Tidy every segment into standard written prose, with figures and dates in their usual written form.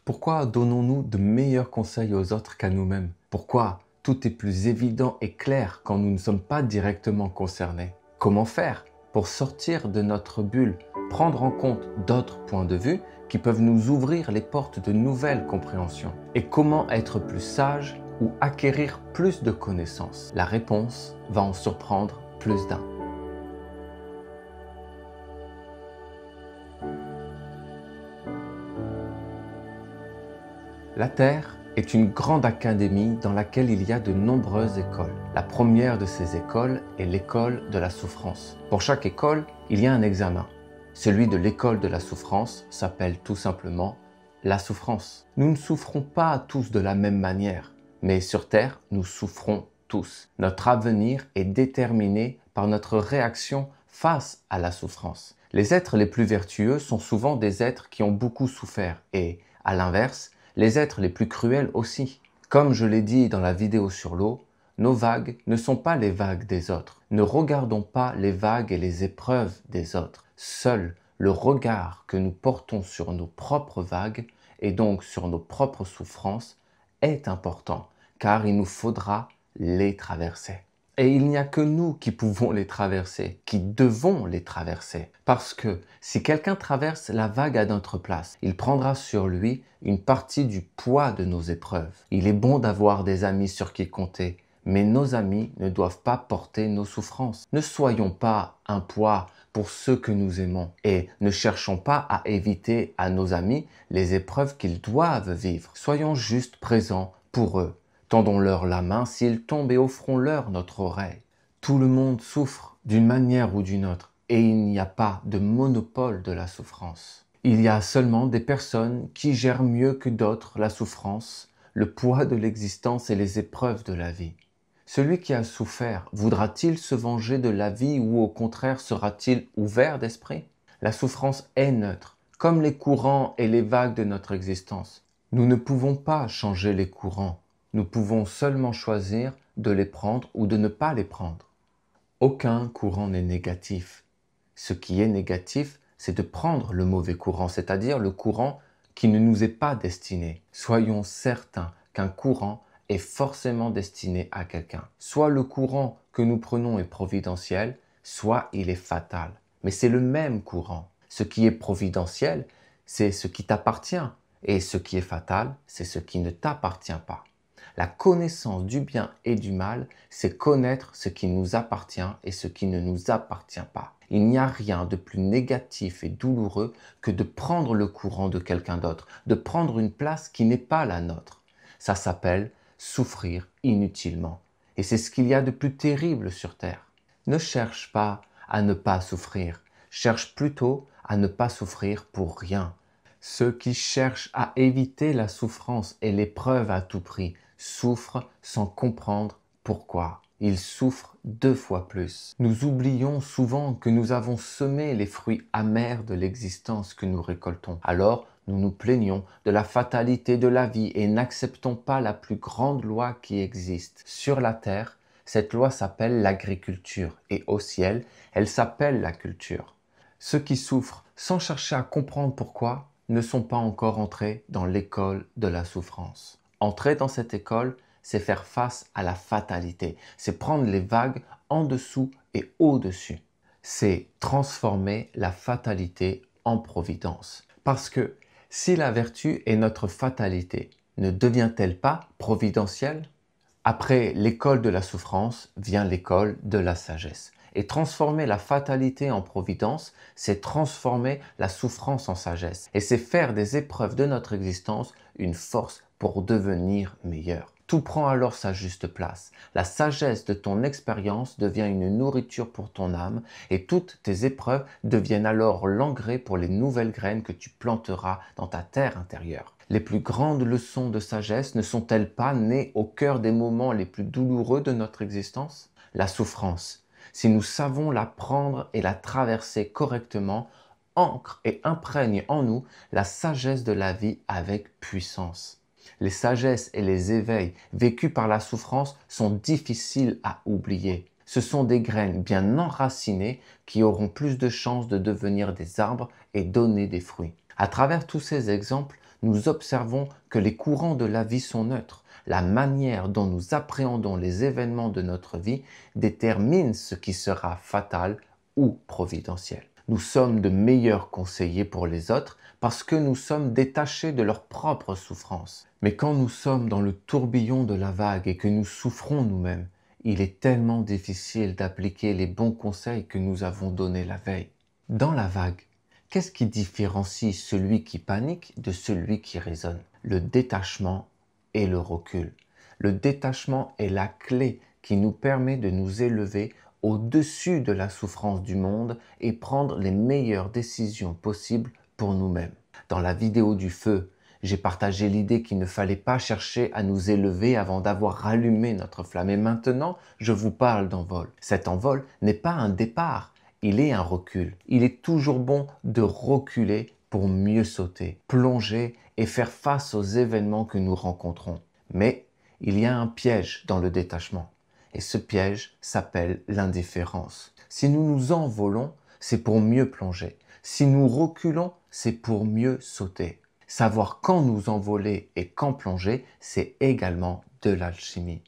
Pourquoi donnons-nous de meilleurs conseils aux autres qu'à nous-mêmes? Pourquoi tout est plus évident et clair quand nous ne sommes pas directement concernés? Comment faire pour sortir de notre bulle, prendre en compte d'autres points de vue qui peuvent nous ouvrir les portes de nouvelles compréhensions? Et comment être plus sage ou acquérir plus de connaissances? La réponse va en surprendre plus d'un. La Terre est une grande académie dans laquelle il y a de nombreuses écoles. La première de ces écoles est l'école de la souffrance. Pour chaque école, il y a un examen. Celui de l'école de la souffrance s'appelle tout simplement la souffrance. Nous ne souffrons pas tous de la même manière, mais sur Terre, nous souffrons tous. Notre avenir est déterminé par notre réaction face à la souffrance. Les êtres les plus vertueux sont souvent des êtres qui ont beaucoup souffert et, à l'inverse, les êtres les plus cruels aussi. Comme je l'ai dit dans la vidéo sur l'eau, nos vagues ne sont pas les vagues des autres. Ne regardons pas les vagues et les épreuves des autres. Seul le regard que nous portons sur nos propres vagues et donc sur nos propres souffrances est important, car il nous faudra les traverser. Et il n'y a que nous qui pouvons les traverser, qui devons les traverser. Parce que si quelqu'un traverse la vague à notre place, il prendra sur lui une partie du poids de nos épreuves. Il est bon d'avoir des amis sur qui compter, mais nos amis ne doivent pas porter nos souffrances. Ne soyons pas un poids pour ceux que nous aimons et ne cherchons pas à éviter à nos amis les épreuves qu'ils doivent vivre. Soyons juste présents pour eux. Tendons-leur la main s'ils tombent et offrons-leur notre oreille. Tout le monde souffre d'une manière ou d'une autre et il n'y a pas de monopole de la souffrance. Il y a seulement des personnes qui gèrent mieux que d'autres la souffrance, le poids de l'existence et les épreuves de la vie. Celui qui a souffert, voudra-t-il se venger de la vie ou au contraire sera-t-il ouvert d'esprit? La souffrance est neutre, comme les courants et les vagues de notre existence. Nous ne pouvons pas changer les courants. Nous pouvons seulement choisir de les prendre ou de ne pas les prendre. Aucun courant n'est négatif. Ce qui est négatif, c'est de prendre le mauvais courant, c'est-à-dire le courant qui ne nous est pas destiné. Soyons certains qu'un courant est forcément destiné à quelqu'un. Soit le courant que nous prenons est providentiel, soit il est fatal. Mais c'est le même courant. Ce qui est providentiel, c'est ce qui t'appartient. Et ce qui est fatal, c'est ce qui ne t'appartient pas. La connaissance du bien et du mal, c'est connaître ce qui nous appartient et ce qui ne nous appartient pas. Il n'y a rien de plus négatif et douloureux que de prendre le courant de quelqu'un d'autre, de prendre une place qui n'est pas la nôtre. Ça s'appelle souffrir inutilement. Et c'est ce qu'il y a de plus terrible sur Terre. Ne cherche pas à ne pas souffrir, cherche plutôt à ne pas souffrir pour rien. Ceux qui cherchent à éviter la souffrance et l'épreuve à tout prix souffrent sans comprendre pourquoi. Ils souffrent 2 fois plus. Nous oublions souvent que nous avons semé les fruits amers de l'existence que nous récoltons. Alors, nous nous plaignons de la fatalité de la vie et n'acceptons pas la plus grande loi qui existe. Sur la terre, cette loi s'appelle l'agriculture et au ciel, elle s'appelle la culture. Ceux qui souffrent sans chercher à comprendre pourquoi ne sont pas encore entrés dans l'école de la souffrance. Entrer dans cette école, c'est faire face à la fatalité, c'est prendre les vagues en dessous et au-dessus. C'est transformer la fatalité en providence. Parce que si la vertu est notre fatalité, ne devient-elle pas providentielle? Après l'école de la souffrance vient l'école de la sagesse. Et transformer la fatalité en providence, c'est transformer la souffrance en sagesse. Et c'est faire des épreuves de notre existence une force pour devenir meilleur. Tout prend alors sa juste place. La sagesse de ton expérience devient une nourriture pour ton âme et toutes tes épreuves deviennent alors l'engrais pour les nouvelles graines que tu planteras dans ta terre intérieure. Les plus grandes leçons de sagesse ne sont-elles pas nées au cœur des moments les plus douloureux de notre existence? La souffrance, si nous savons la prendre et la traverser correctement, ancre et imprègne en nous la sagesse de la vie avec puissance. Les sagesses et les éveils vécus par la souffrance sont difficiles à oublier. Ce sont des graines bien enracinées qui auront plus de chances de devenir des arbres et donner des fruits. À travers tous ces exemples, nous observons que les courants de la vie sont neutres. La manière dont nous appréhendons les événements de notre vie détermine ce qui sera fatal ou providentiel. Nous sommes de meilleurs conseillers pour les autres parce que nous sommes détachés de leur propre souffrance. Mais quand nous sommes dans le tourbillon de la vague et que nous souffrons nous-mêmes, il est tellement difficile d'appliquer les bons conseils que nous avons donnés la veille. Dans la vague, qu'est-ce qui différencie celui qui panique de celui qui raisonne? Le détachement et le recul. Le détachement est la clé qui nous permet de nous élever au-dessus de la souffrance du monde et prendre les meilleures décisions possibles pour nous-mêmes. Dans la vidéo du feu, j'ai partagé l'idée qu'il ne fallait pas chercher à nous élever avant d'avoir rallumé notre flamme. Et maintenant, je vous parle d'envol. Cet envol n'est pas un départ, il est un recul. Il est toujours bon de reculer pour mieux sauter, plonger et faire face aux événements que nous rencontrons. Mais il y a un piège dans le détachement. Et ce piège s'appelle l'indifférence. Si nous nous envolons, c'est pour mieux plonger. Si nous reculons, c'est pour mieux sauter. Savoir quand nous envoler et quand plonger, c'est également de l'alchimie.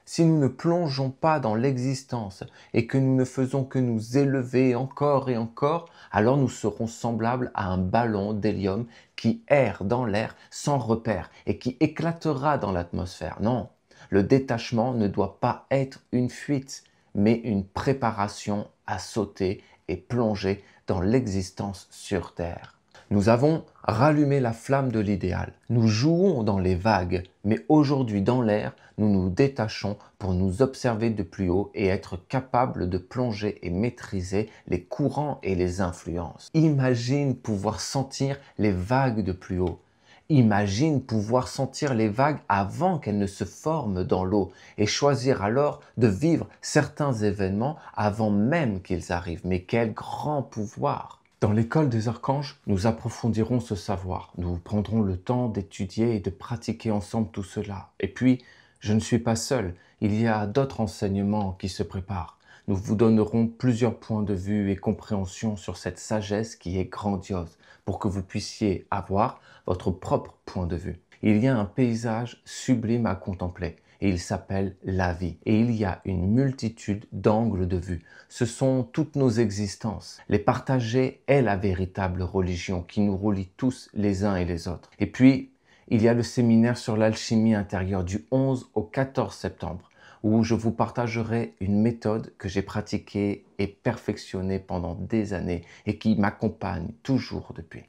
Si nous ne plongeons pas dans l'existence et que nous ne faisons que nous élever encore et encore, alors nous serons semblables à un ballon d'hélium qui erre dans l'air sans repère et qui éclatera dans l'atmosphère. Non, le détachement ne doit pas être une fuite, mais une préparation à sauter et plonger dans l'existence sur Terre. Nous avons rallumé la flamme de l'idéal. Nous jouons dans les vagues, mais aujourd'hui dans l'air, nous nous détachons pour nous observer de plus haut et être capables de plonger et maîtriser les courants et les influences. Imagine pouvoir sentir les vagues de plus haut. Imagine pouvoir sentir les vagues avant qu'elles ne se forment dans l'eau et choisir alors de vivre certains événements avant même qu'ils arrivent. Mais quel grand pouvoir! Dans l'école des archanges, nous approfondirons ce savoir. Nous prendrons le temps d'étudier et de pratiquer ensemble tout cela. Et puis, je ne suis pas seul, il y a d'autres enseignements qui se préparent. Nous vous donnerons plusieurs points de vue et compréhension sur cette sagesse qui est grandiose, pour que vous puissiez avoir votre propre point de vue. Il y a un paysage sublime à contempler. Et il s'appelle la vie. Et il y a une multitude d'angles de vue. Ce sont toutes nos existences. Les partager est la véritable religion qui nous relie tous les uns et les autres. Et puis, il y a le séminaire sur l'alchimie intérieure du 11 au 14 septembre, où je vous partagerai une méthode que j'ai pratiquée et perfectionnée pendant des années et qui m'accompagne toujours depuis.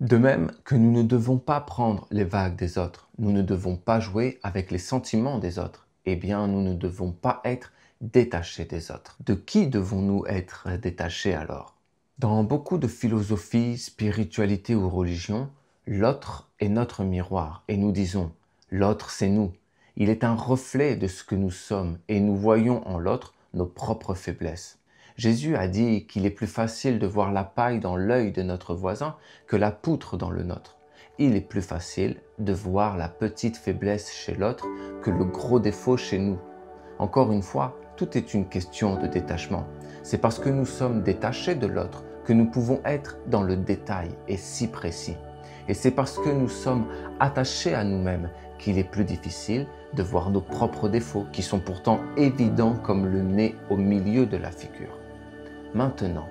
De même que nous ne devons pas prendre les vagues des autres, nous ne devons pas jouer avec les sentiments des autres, eh bien nous ne devons pas être détachés des autres. De qui devons-nous être détachés alors? Dans beaucoup de philosophies, spiritualité ou religion, l'autre est notre miroir et nous disons « l'autre c'est nous ». Il est un reflet de ce que nous sommes et nous voyons en l'autre nos propres faiblesses. Jésus a dit qu'il est plus facile de voir la paille dans l'œil de notre voisin que la poutre dans le nôtre. Il est plus facile de voir la petite faiblesse chez l'autre que le gros défaut chez nous. Encore une fois, tout est une question de détachement. C'est parce que nous sommes détachés de l'autre que nous pouvons être dans le détail et si précis. Et c'est parce que nous sommes attachés à nous-mêmes qu'il est plus difficile de voir nos propres défauts qui sont pourtant évidents comme le nez au milieu de la figure. Maintenant,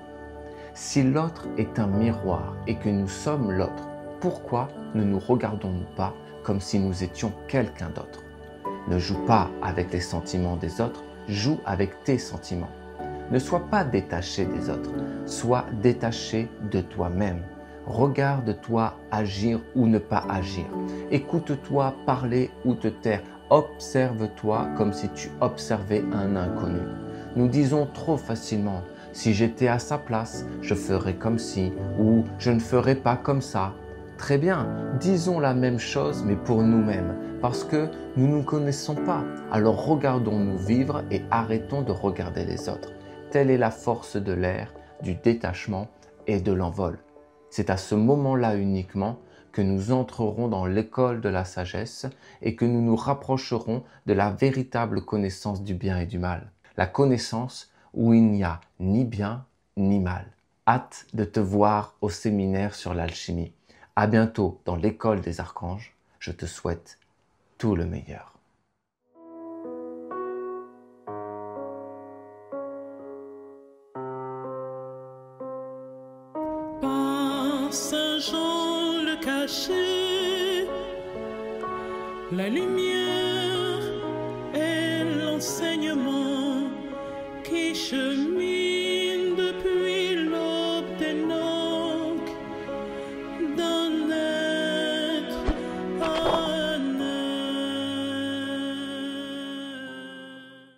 si l'autre est un miroir et que nous sommes l'autre, pourquoi ne nous regardons-nous pas comme si nous étions quelqu'un d'autre? Ne joue pas avec les sentiments des autres, joue avec tes sentiments. Ne sois pas détaché des autres, sois détaché de toi-même. Regarde-toi agir ou ne pas agir. Écoute-toi parler ou te taire. Observe-toi comme si tu observais un inconnu. Nous disons trop facilement « si j'étais à sa place, je ferais comme ci » ou « je ne ferais pas comme ça ». Très bien, disons la même chose mais pour nous-mêmes, parce que nous ne nous connaissons pas. Alors regardons-nous vivre et arrêtons de regarder les autres. Telle est la force de l'air, du détachement et de l'envol. C'est à ce moment-là uniquement que nous entrerons dans l'école de la sagesse et que nous nous rapprocherons de la véritable connaissance du bien et du mal. La connaissance où il n'y a ni bien ni mal. Hâte de te voir au séminaire sur l'alchimie. À bientôt dans l'école des archanges. Je te souhaite tout le meilleur. Par Saint Jean le caché, la lumière et l'enseignement qui cheminent.